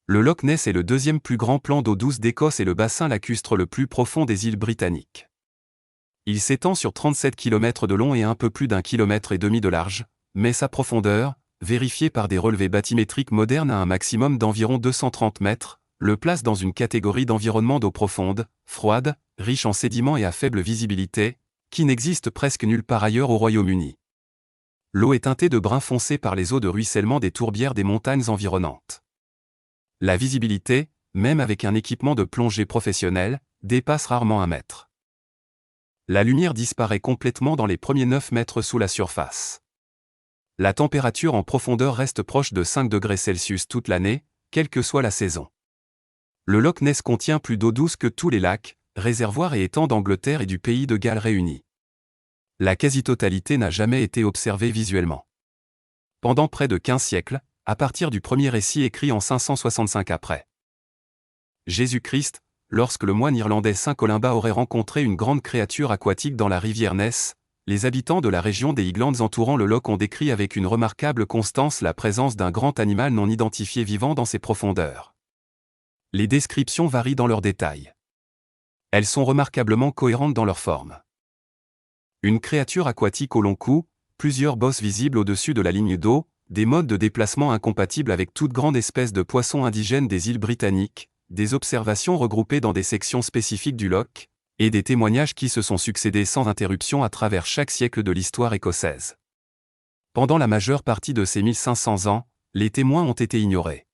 Le Loch Ness est le deuxième plus grand plan d'eau douce d'Écosse et le bassin lacustre le plus profond des îles britanniques. Il s'étend sur 37 km de long et un peu plus d'1,5 km de large, mais sa profondeur, vérifiée par des relevés bathymétriques modernes à un maximum d'environ 230 mètres, le place dans une catégorie d'environnement d'eau profonde, froide, riche en sédiments et à faible visibilité, qui n'existe presque nulle part ailleurs au Royaume-Uni. L'eau est teintée de brun foncé par les eaux de ruissellement des tourbières des montagnes environnantes. La visibilité, même avec un équipement de plongée professionnel, dépasse rarement 1 mètre. La lumière disparaît complètement dans les premiers 9 mètres sous la surface. La température en profondeur reste proche de 5 degrés Celsius toute l'année, quelle que soit la saison. Le Loch Ness contient plus d'eau douce que tous les lacs, réservoirs et étangs d'Angleterre et du pays de Galles réunis. La quasi-totalité n'a jamais été observée visuellement. Pendant près de 15 siècles, à partir du premier récit écrit en 565 après Jésus-Christ, lorsque le moine irlandais Saint Columba aurait rencontré une grande créature aquatique dans la rivière Ness, les habitants de la région des Highlands entourant le loch ont décrit avec une remarquable constance la présence d'un grand animal non identifié vivant dans ses profondeurs. Les descriptions varient dans leurs détails. Elles sont remarquablement cohérentes dans leur forme. Une créature aquatique au long cou, plusieurs bosses visibles au-dessus de la ligne d'eau, des modes de déplacement incompatibles avec toute grande espèce de poissons indigènes des îles britanniques, des observations regroupées dans des sections spécifiques du loch, et des témoignages qui se sont succédés sans interruption à travers chaque siècle de l'histoire écossaise. Pendant la majeure partie de ces 1500 ans, les témoins ont été ignorés.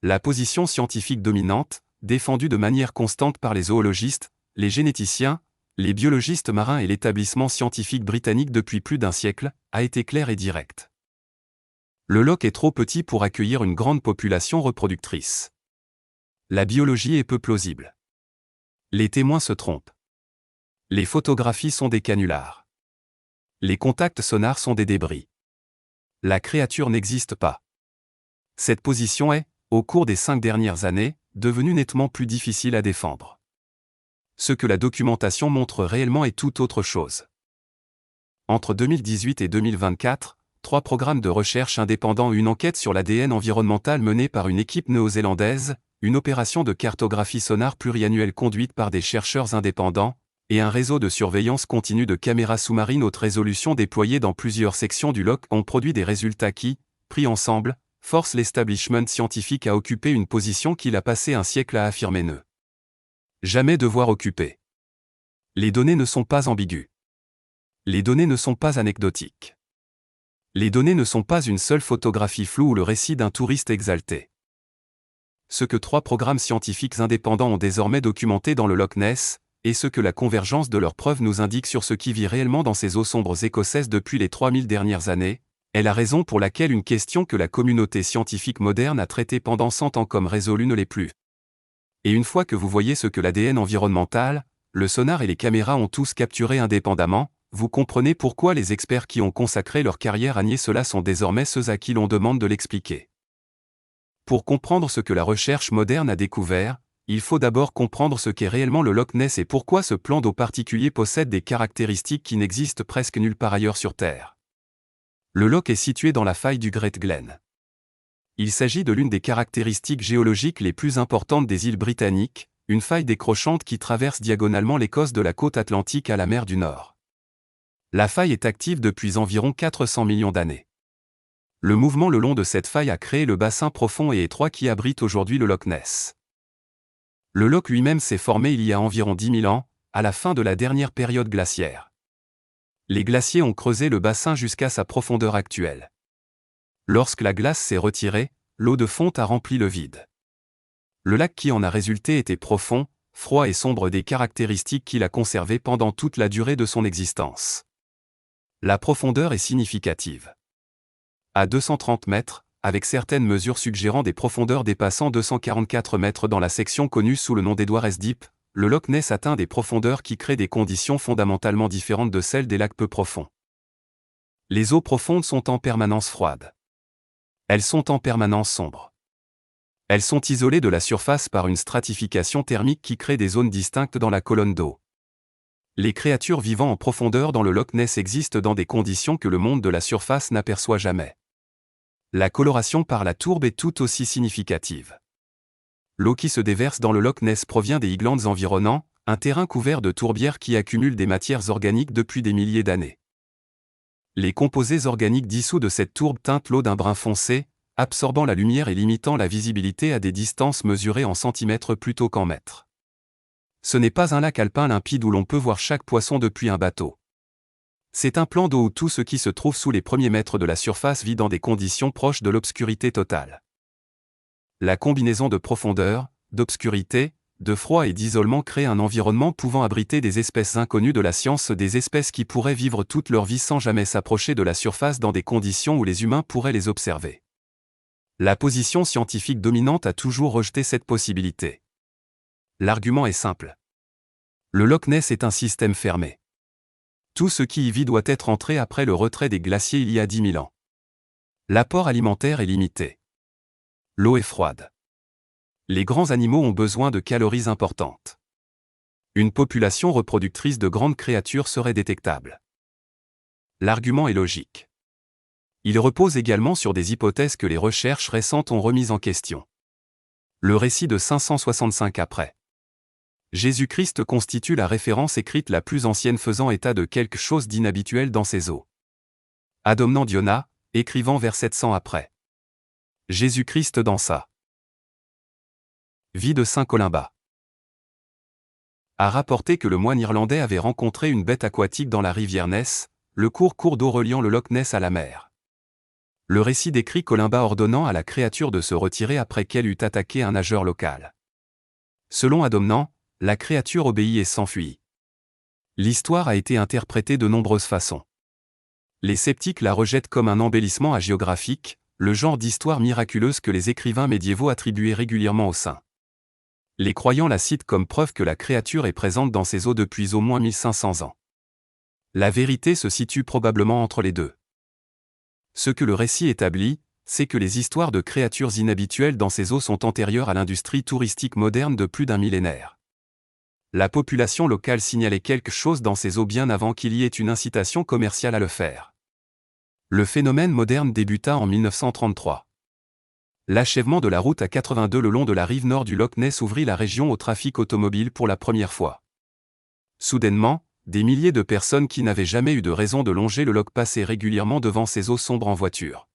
La position scientifique dominante, défendue de manière constante par les zoologistes, les généticiens, les biologistes marins et l'établissement scientifique britannique depuis plus d'1 siècle, a été claire et directe. Le loch est trop petit pour accueillir une grande population reproductrice. La biologie est peu plausible. Les témoins se trompent. Les photographies sont des canulars. Les contacts sonars sont des débris. La créature n'existe pas. Cette position est, au cours des 5 dernières années, devenue nettement plus difficile à défendre. Ce que la documentation montre réellement est tout autre chose. Entre 2018 et 2024, 3 programmes de recherche indépendants, une enquête sur l'ADN environnemental menée par une équipe néo-zélandaise, une opération de cartographie sonare pluriannuelle conduite par des chercheurs indépendants, et un réseau de surveillance continue de caméras sous-marines haute résolution déployées dans plusieurs sections du loch ont produit des résultats qui, pris ensemble, forcent l'establishment scientifique à occuper une position qu'il a passé 1 siècle à affirmer ne jamais devoir occuper. Les données ne sont pas ambiguës. Les données ne sont pas anecdotiques. Les données ne sont pas une seule photographie floue ou le récit d'un touriste exalté. Ce que 3 programmes scientifiques indépendants ont désormais documenté dans le Loch Ness, et ce que la convergence de leurs preuves nous indique sur ce qui vit réellement dans ces eaux sombres écossaises depuis les 3000 dernières années, est la raison pour laquelle une question que la communauté scientifique moderne a traitée pendant 100 ans comme résolue ne l'est plus. Et une fois que vous voyez ce que l'ADN environnemental, le sonar et les caméras ont tous capturé indépendamment, vous comprenez pourquoi les experts qui ont consacré leur carrière à nier cela sont désormais ceux à qui l'on demande de l'expliquer. Pour comprendre ce que la recherche moderne a découvert, il faut d'abord comprendre ce qu'est réellement le Loch Ness et pourquoi ce plan d'eau particulier possède des caractéristiques qui n'existent presque nulle part ailleurs sur Terre. Le loch est situé dans la faille du Great Glen. Il s'agit de l'une des caractéristiques géologiques les plus importantes des îles britanniques, une faille décrochante qui traverse diagonalement l'Écosse de la côte atlantique à la mer du Nord. La faille est active depuis environ 400 millions d'années. Le mouvement le long de cette faille a créé le bassin profond et étroit qui abrite aujourd'hui le Loch Ness. Le loch lui-même s'est formé il y a environ 10 000 ans, à la fin de la dernière période glaciaire. Les glaciers ont creusé le bassin jusqu'à sa profondeur actuelle. Lorsque la glace s'est retirée, l'eau de fonte a rempli le vide. Le lac qui en a résulté était profond, froid et sombre, des caractéristiques qu'il a conservées pendant toute la durée de son existence. La profondeur est significative. À 230 mètres, avec certaines mesures suggérant des profondeurs dépassant 244 mètres dans la section connue sous le nom d'Edward's Deep, le Loch Ness atteint des profondeurs qui créent des conditions fondamentalement différentes de celles des lacs peu profonds. Les eaux profondes sont en permanence froides. Elles sont en permanence sombres. Elles sont isolées de la surface par une stratification thermique qui crée des zones distinctes dans la colonne d'eau. Les créatures vivant en profondeur dans le Loch Ness existent dans des conditions que le monde de la surface n'aperçoit jamais. La coloration par la tourbe est tout aussi significative. L'eau qui se déverse dans le Loch Ness provient des Highlands environnants, un terrain couvert de tourbières qui accumulent des matières organiques depuis des milliers d'années. Les composés organiques dissous de cette tourbe teintent l'eau d'un brun foncé, absorbant la lumière et limitant la visibilité à des distances mesurées en centimètres plutôt qu'en mètres. Ce n'est pas un lac alpin limpide où l'on peut voir chaque poisson depuis un bateau. C'est un plan d'eau où tout ce qui se trouve sous les premiers mètres de la surface vit dans des conditions proches de l'obscurité totale. La combinaison de profondeur, d'obscurité, de froid et d'isolement crée un environnement pouvant abriter des espèces inconnues de la science, des espèces qui pourraient vivre toute leur vie sans jamais s'approcher de la surface dans des conditions où les humains pourraient les observer. La position scientifique dominante a toujours rejeté cette possibilité. L'argument est simple. Le Loch Ness est un système fermé. Tout ce qui y vit doit être entré après le retrait des glaciers il y a 10 000 ans. L'apport alimentaire est limité. L'eau est froide. Les grands animaux ont besoin de calories importantes. Une population reproductrice de grandes créatures serait détectable. L'argument est logique. Il repose également sur des hypothèses que les recherches récentes ont remises en question. Le récit de 565 après Jésus-Christ constitue la référence écrite la plus ancienne faisant état de quelque chose d'inhabituel dans ces eaux. Adomnan Diona, écrivant vers 700 après Jésus-Christ dans sa Vie de Saint Columba, a rapporté que le moine irlandais avait rencontré une bête aquatique dans la rivière Ness, le court d'eau reliant le Loch Ness à la mer. Le récit décrit Columba ordonnant à la créature de se retirer après qu'elle eût attaqué un nageur local. Selon Adomnan, la créature obéit et s'enfuit. L'histoire a été interprétée de nombreuses façons. Les sceptiques la rejettent comme un embellissement hagiographique, le genre d'histoire miraculeuse que les écrivains médiévaux attribuaient régulièrement aux saints. Les croyants la citent comme preuve que la créature est présente dans ces eaux depuis au moins 1500 ans. La vérité se situe probablement entre les deux. Ce que le récit établit, c'est que les histoires de créatures inhabituelles dans ces eaux sont antérieures à l'industrie touristique moderne de plus d'un millénaire. La population locale signalait quelque chose dans ces eaux bien avant qu'il y ait une incitation commerciale à le faire. Le phénomène moderne débuta en 1933. L'achèvement de la route A82 le long de la rive nord du Loch Ness ouvrit la région au trafic automobile pour la première fois. Soudainement, des milliers de personnes qui n'avaient jamais eu de raison de longer le Loch passaient régulièrement devant ces eaux sombres en voiture.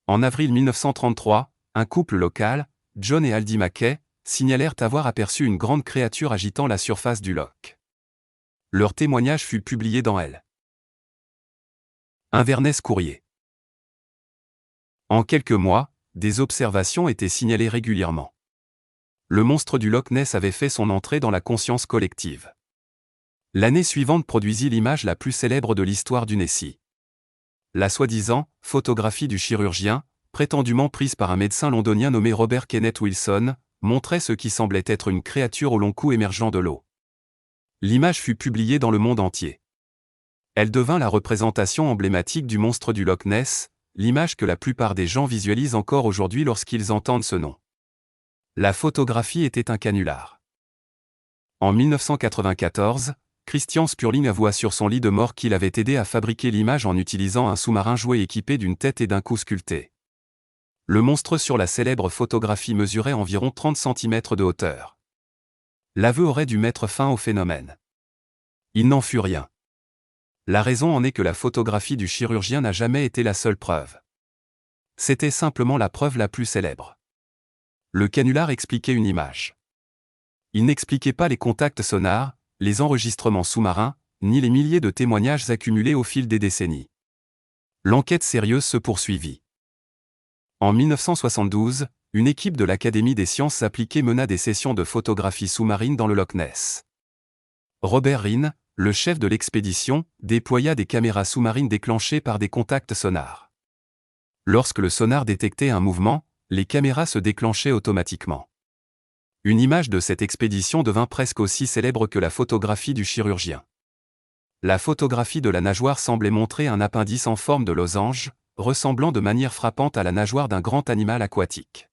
En avril 1933, un couple local, John et Aldi Mackay, signalèrent avoir aperçu une grande créature agitant la surface du Loch. Leur témoignage fut publié dans Elle. Inverness Courrier. En quelques mois, des observations étaient signalées régulièrement. Le monstre du Loch Ness avait fait son entrée dans la conscience collective. L'année suivante produisit l'image la plus célèbre de l'histoire du Nessie. La soi-disant « photographie du chirurgien », prétendument prise par un médecin londonien nommé Robert Kenneth Wilson, montrait ce qui semblait être une créature au long cou émergeant de l'eau. L'image fut publiée dans le monde entier. Elle devint la représentation emblématique du monstre du Loch Ness, l'image que la plupart des gens visualisent encore aujourd'hui lorsqu'ils entendent ce nom. La photographie était un canular. En 1994, Christian Spurling avoua sur son lit de mort qu'il avait aidé à fabriquer l'image en utilisant un sous-marin jouet équipé d'une tête et d'un cou sculpté. Le monstre sur la célèbre photographie mesurait environ 30 cm de hauteur. L'aveu aurait dû mettre fin au phénomène. Il n'en fut rien. La raison en est que la photographie du chirurgien n'a jamais été la seule preuve. C'était simplement la preuve la plus célèbre. Le canular expliquait une image. Il n'expliquait pas les contacts sonars, les enregistrements sous-marins, ni les milliers de témoignages accumulés au fil des décennies. L'enquête sérieuse se poursuivit. En 1972, une équipe de l'Académie des sciences appliquées mena des sessions de photographie sous-marine dans le Loch Ness. Robert Rhine, le chef de l'expédition, déploya des caméras sous-marines déclenchées par des contacts sonars. Lorsque le sonar détectait un mouvement, les caméras se déclenchaient automatiquement. Une image de cette expédition devint presque aussi célèbre que la photographie du chirurgien. La photographie de la nageoire semblait montrer un appendice en forme de losange, ressemblant de manière frappante à la nageoire d'un grand animal aquatique.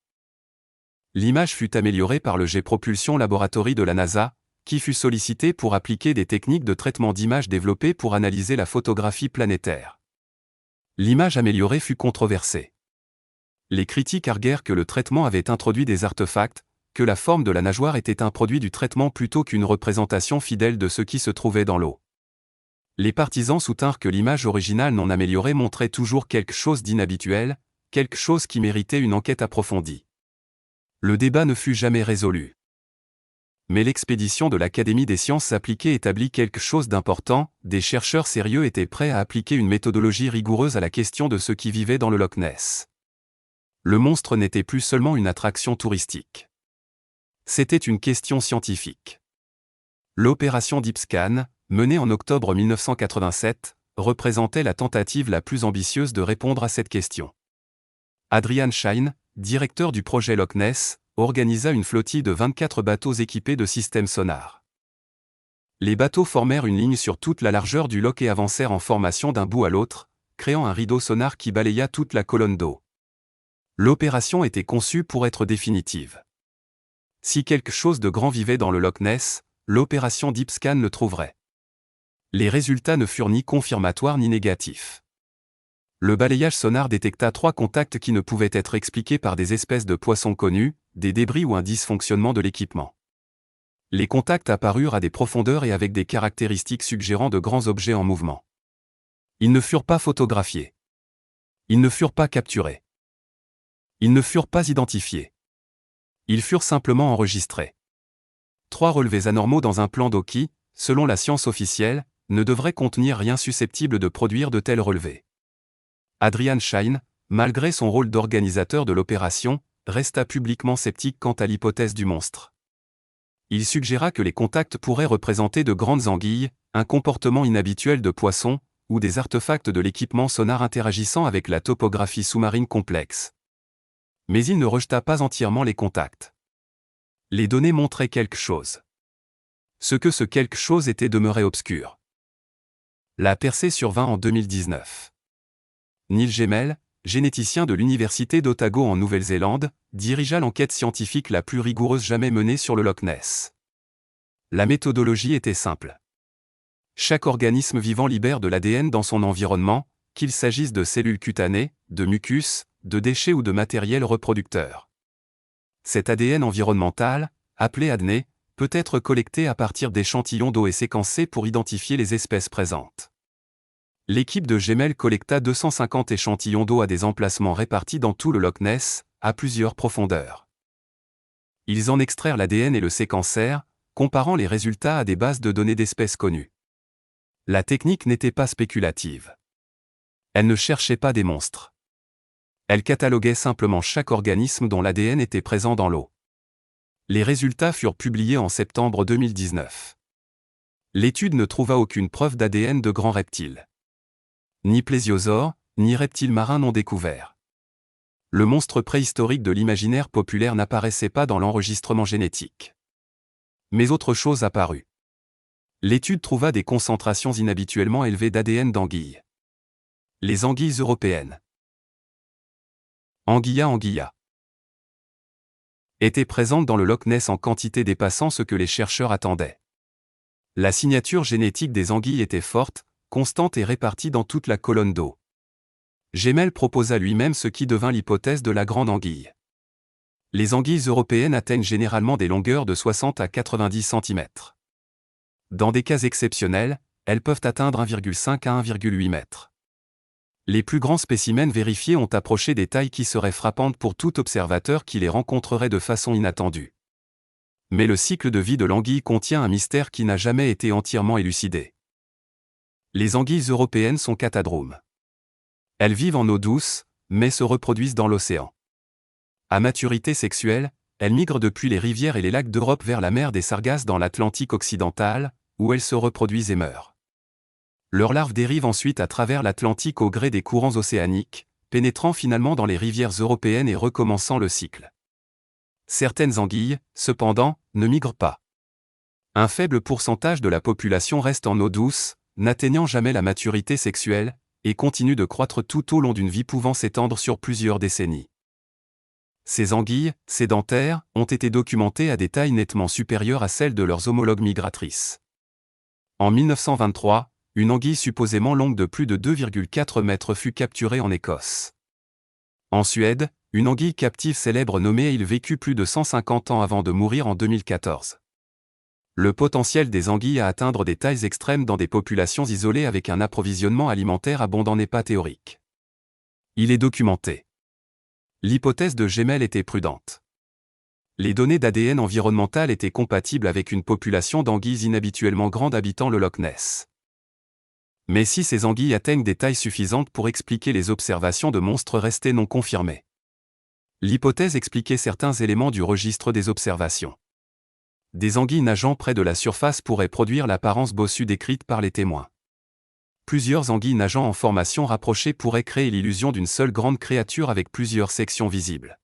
L'image fut améliorée par le Jet Propulsion Laboratory de la NASA, qui fut sollicité pour appliquer des techniques de traitement d'images développées pour analyser la photographie planétaire. L'image améliorée fut controversée. Les critiques arguèrent que le traitement avait introduit des artefacts, que la forme de la nageoire était un produit du traitement plutôt qu'une représentation fidèle de ce qui se trouvait dans l'eau. Les partisans soutinrent que l'image originale non améliorée montrait toujours quelque chose d'inhabituel, quelque chose qui méritait une enquête approfondie. Le débat ne fut jamais résolu. Mais l'expédition de l'Académie des sciences appliquées établit quelque chose d'important, des chercheurs sérieux étaient prêts à appliquer une méthodologie rigoureuse à la question de ceux qui vivaient dans le Loch Ness. Le monstre n'était plus seulement une attraction touristique. C'était une question scientifique. L'opération DeepScan, menée en octobre 1987, représentait la tentative la plus ambitieuse de répondre à cette question. Adrian Shine, directeur du projet Loch Ness, organisa une flottille de 24 bateaux équipés de systèmes sonars. Les bateaux formèrent une ligne sur toute la largeur du loch et avancèrent en formation d'un bout à l'autre, créant un rideau sonar qui balaya toute la colonne d'eau. L'opération était conçue pour être définitive. Si quelque chose de grand vivait dans le Loch Ness, l'opération DeepScan le trouverait. Les résultats ne furent ni confirmatoires ni négatifs. Le balayage sonar détecta 3 contacts qui ne pouvaient être expliqués par des espèces de poissons connus, des débris ou un dysfonctionnement de l'équipement. Les contacts apparurent à des profondeurs et avec des caractéristiques suggérant de grands objets en mouvement. Ils ne furent pas photographiés. Ils ne furent pas capturés. Ils ne furent pas identifiés. Ils furent simplement enregistrés. 3 relevés anormaux dans un plan d'eau qui, selon la science officielle, ne devraient contenir rien susceptible de produire de tels relevés. Adrian Shine, malgré son rôle d'organisateur de l'opération, resta publiquement sceptique quant à l'hypothèse du monstre. Il suggéra que les contacts pourraient représenter de grandes anguilles, un comportement inhabituel de poissons, ou des artefacts de l'équipement sonar interagissant avec la topographie sous-marine complexe. Mais il ne rejeta pas entièrement les contacts. Les données montraient quelque chose. Ce que ce quelque chose était demeuré obscur. La percée survint en 2019. Neil Gemmell, généticien de l'Université d'Otago en Nouvelle-Zélande, dirigea l'enquête scientifique la plus rigoureuse jamais menée sur le Loch Ness. La méthodologie était simple. Chaque organisme vivant libère de l'ADN dans son environnement, qu'il s'agisse de cellules cutanées, de mucus, de déchets ou de matériel reproducteur. Cet ADN environnemental, appelé ADNE, peut être collecté à partir d'échantillons d'eau et séquencé pour identifier les espèces présentes. L'équipe de Gemmell collecta 250 échantillons d'eau à des emplacements répartis dans tout le Loch Ness, à plusieurs profondeurs. Ils en extrairent l'ADN et le séquencèrent, comparant les résultats à des bases de données d'espèces connues. La technique n'était pas spéculative. Elle ne cherchait pas des monstres. Elle cataloguait simplement chaque organisme dont l'ADN était présent dans l'eau. Les résultats furent publiés en septembre 2019. L'étude ne trouva aucune preuve d'ADN de grands reptiles. Ni plésiosaures, ni reptiles marins non découverts. Le monstre préhistorique de l'imaginaire populaire n'apparaissait pas dans l'enregistrement génétique. Mais autre chose apparut. L'étude trouva des concentrations inhabituellement élevées d'ADN d'anguilles. Les anguilles européennes. Anguilla anguilla. Étaient présentes dans le Loch Ness en quantité dépassant ce que les chercheurs attendaient. La signature génétique des anguilles était forte, constante et répartie dans toute la colonne d'eau. Gemmell proposa lui-même ce qui devint l'hypothèse de la grande anguille. Les anguilles européennes atteignent généralement des longueurs de 60 à 90 cm. Dans des cas exceptionnels, elles peuvent atteindre 1,5 à 1,8 m. Les plus grands spécimens vérifiés ont approché des tailles qui seraient frappantes pour tout observateur qui les rencontrerait de façon inattendue. Mais le cycle de vie de l'anguille contient un mystère qui n'a jamais été entièrement élucidé. Les anguilles européennes sont catadromes. Elles vivent en eau douce, mais se reproduisent dans l'océan. À maturité sexuelle, elles migrent depuis les rivières et les lacs d'Europe vers la mer des Sargasses dans l'Atlantique occidental, où elles se reproduisent et meurent. Leurs larves dérivent ensuite à travers l'Atlantique au gré des courants océaniques, pénétrant finalement dans les rivières européennes et recommençant le cycle. Certaines anguilles, cependant, ne migrent pas. Un faible pourcentage de la population reste en eau douce, n'atteignant jamais la maturité sexuelle, et continue de croître tout au long d'une vie pouvant s'étendre sur plusieurs décennies. Ces anguilles, sédentaires, ont été documentées à des tailles nettement supérieures à celles de leurs homologues migratrices. En 1923, une anguille supposément longue de plus de 2,4 mètres fut capturée en Écosse. En Suède, Une anguille captive célèbre nommée Il vécut plus de 150 ans avant de mourir en 2014. Le potentiel des anguilles à atteindre des tailles extrêmes dans des populations isolées avec un approvisionnement alimentaire abondant n'est pas théorique. Il est documenté. L'hypothèse de Gemmell était prudente. Les données d'ADN environnemental étaient compatibles avec une population d'anguilles inhabituellement grande habitant le Loch Ness. Mais si ces anguilles atteignent des tailles suffisantes pour expliquer les observations de monstres restés non confirmées. L'hypothèse expliquait certains éléments du registre des observations. Des anguilles nageant près de la surface pourraient produire l'apparence bossue décrite par les témoins. Plusieurs anguilles nageant en formation rapprochée pourraient créer l'illusion d'une seule grande créature avec plusieurs sections visibles.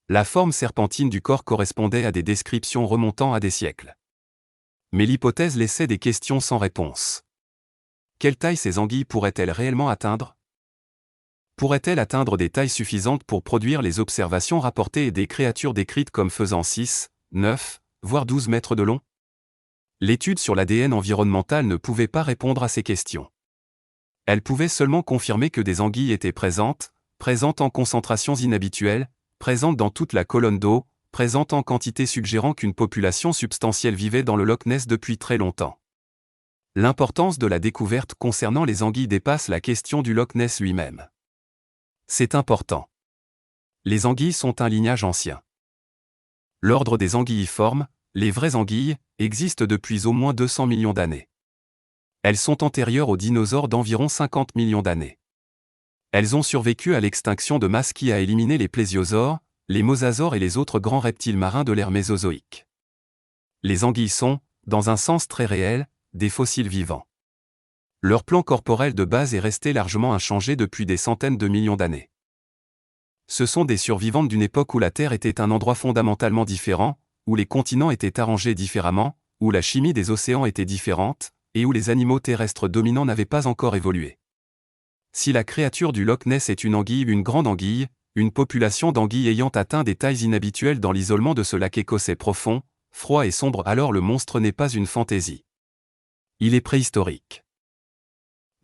La forme serpentine du corps correspondait à des descriptions remontant à des siècles. Mais l'hypothèse laissait des questions sans réponse. Quelle taille ces anguilles pourraient-elles réellement atteindre ? Pourraient-elles atteindre des tailles suffisantes pour produire les observations rapportées et des créatures décrites comme faisant 6, 9, voire 12 mètres de long ? L'étude sur l'ADN environnemental ne pouvait pas répondre à ces questions. Elle pouvait seulement confirmer que des anguilles étaient présentes en concentrations inhabituelles, présentes dans toute la colonne d'eau, présentes en quantité suggérant qu'une population substantielle vivait dans le Loch Ness depuis très longtemps. L'importance de la découverte concernant les anguilles dépasse la question du Loch Ness lui-même. C'est important. Les anguilles sont un lignage ancien. L'ordre des anguilliformes, les vraies anguilles, existe depuis au moins 200 millions d'années. Elles sont antérieures aux dinosaures d'environ 50 millions d'années. Elles ont survécu à l'extinction de masse qui a éliminé les plésiosaures, les mosasaures et les autres grands reptiles marins de l'ère mésozoïque. Les anguilles sont, dans un sens très réel, des fossiles vivants. Leur plan corporel de base est resté largement inchangé depuis des centaines de millions d'années. Ce sont des survivantes d'une époque où la Terre était un endroit fondamentalement différent, où les continents étaient arrangés différemment, où la chimie des océans était différente, et où les animaux terrestres dominants n'avaient pas encore évolué. Si la créature du Loch Ness est une grande anguille, une population d'anguilles ayant atteint des tailles inhabituelles dans l'isolement de ce lac écossais profond, froid et sombre, alors le monstre n'est pas une fantaisie. Il est préhistorique.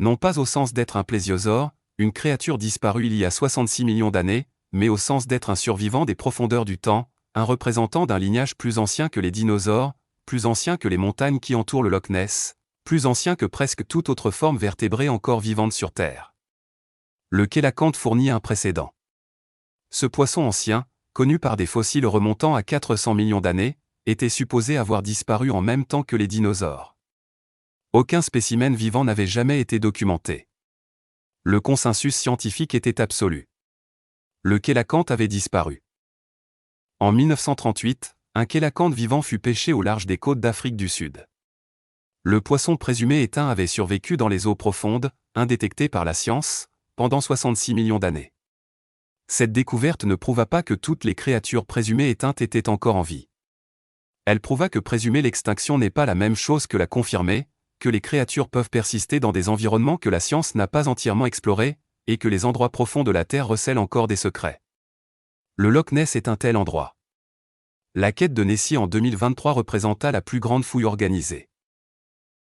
Non pas au sens d'être un plésiosaure, une créature disparue il y a 66 millions d'années, mais au sens d'être un survivant des profondeurs du temps, un représentant d'un lignage plus ancien que les dinosaures, plus ancien que les montagnes qui entourent le Loch Ness, plus ancien que presque toute autre forme vertébrée encore vivante sur Terre. Le chélacanthe fournit un précédent. Ce poisson ancien, connu par des fossiles remontant à 400 millions d'années, était supposé avoir disparu en même temps que les dinosaures. Aucun spécimen vivant n'avait jamais été documenté. Le consensus scientifique était absolu. Le chélacanthe avait disparu. En 1938, un chélacanthe vivant fut pêché au large des côtes d'Afrique du Sud. Le poisson présumé éteint avait survécu dans les eaux profondes, indétecté par la science, pendant 66 millions d'années. Cette découverte ne prouva pas que toutes les créatures présumées éteintes étaient encore en vie. Elle prouva que présumer l'extinction n'est pas la même chose que la confirmer, que les créatures peuvent persister dans des environnements que la science n'a pas entièrement explorés, et que les endroits profonds de la Terre recèlent encore des secrets. Le Loch Ness est un tel endroit. La quête de Nessie en 2023 représenta la plus grande fouille organisée.